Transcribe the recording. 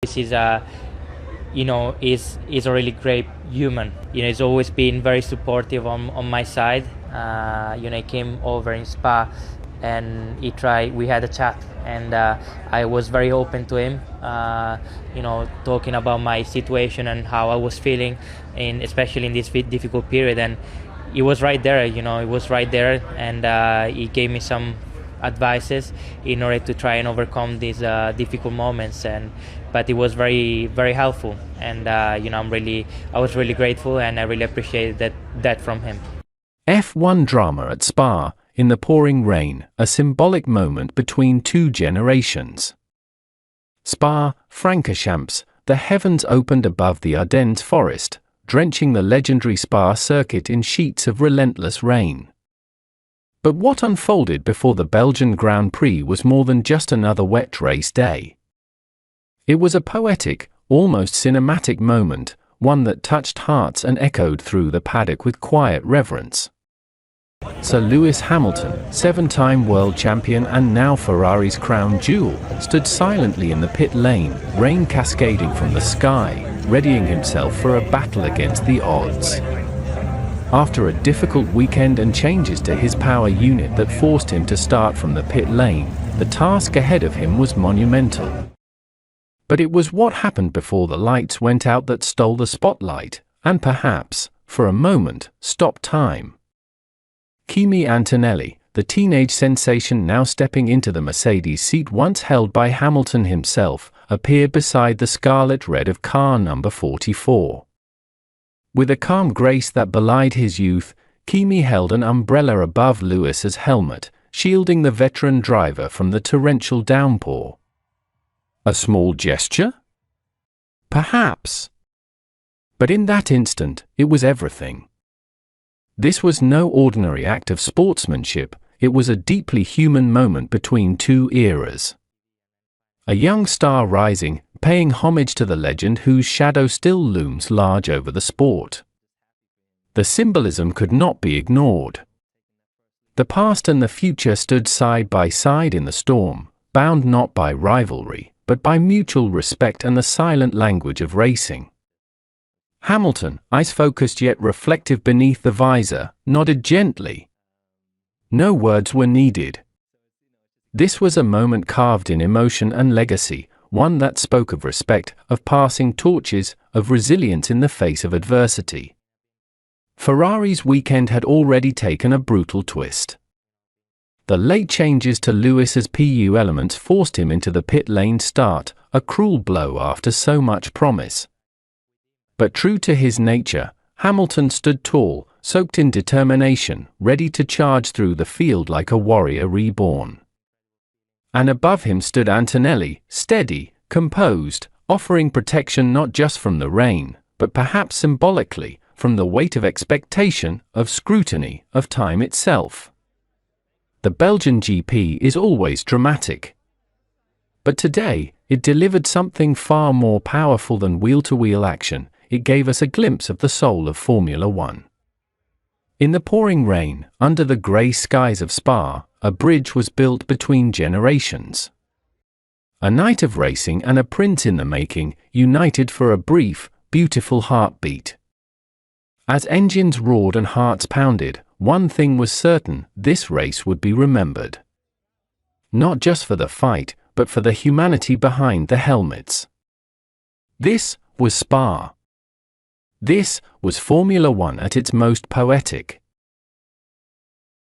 This is is a really great human. He's always been very supportive on my side. He came over in Spa, and we had a chat, and I was very open to him. Talking about my situation and how I was feeling, especially in this difficult period, and he was right there. He was right there, and he gave me some advices in order to try and overcome these difficult moments, but it was very, very helpful, and I was really grateful, and I really appreciated that from him. F1 drama at Spa, in the pouring rain, a symbolic moment between two generations. Spa, Francorchamps, the heavens opened above the Ardennes forest, drenching the legendary Spa circuit in sheets of relentless rain. But what unfolded before the Belgian Grand Prix was more than just another wet race day. It was a poetic, almost cinematic moment, one that touched hearts and echoed through the paddock with quiet reverence. Sir Lewis Hamilton, seven-time world champion and now Ferrari's crown jewel, stood silently in the pit lane, rain cascading from the sky, readying himself for a battle against the odds. After a difficult weekend and changes to his power unit that forced him to start from the pit lane, the task ahead of him was monumental. But it was what happened before the lights went out that stole the spotlight, and perhaps, for a moment, stopped time. Kimi Antonelli, the teenage sensation now stepping into the Mercedes seat once held by Hamilton himself, appeared beside the scarlet red of car number 44. With a calm grace that belied his youth, Kimi held an umbrella above Lewis's helmet, shielding the veteran driver from the torrential downpour. A small gesture? Perhaps. But in that instant, it was everything. This was no ordinary act of sportsmanship, it was a deeply human moment between two eras. A young star rising, paying homage to the legend whose shadow still looms large over the sport. The symbolism could not be ignored. The past and the future stood side by side in the storm, bound not by rivalry, but by mutual respect and the silent language of racing. Hamilton, eyes-focused yet reflective beneath the visor, nodded gently. No words were needed. This was a moment carved in emotion and legacy, one that spoke of respect, of passing torches, of resilience in the face of adversity. Ferrari's weekend had already taken a brutal twist. The late changes to Lewis's PU elements forced him into the pit lane start, a cruel blow after so much promise. But true to his nature, Hamilton stood tall, soaked in determination, ready to charge through the field like a warrior reborn. And above him stood Antonelli, steady, composed, offering protection not just from the rain, but perhaps symbolically, from the weight of expectation, of scrutiny, of time itself. The Belgian GP is always dramatic. But today, it delivered something far more powerful than wheel-to-wheel action. It gave us a glimpse of the soul of Formula One. In the pouring rain, under the grey skies of Spa, a bridge was built between generations. A night of racing and a prince in the making, united for a brief, beautiful heartbeat. As engines roared and hearts pounded, one thing was certain: this race would be remembered. Not just for the fight, but for the humanity behind the helmets. This was Spa. This was Formula One at its most poetic.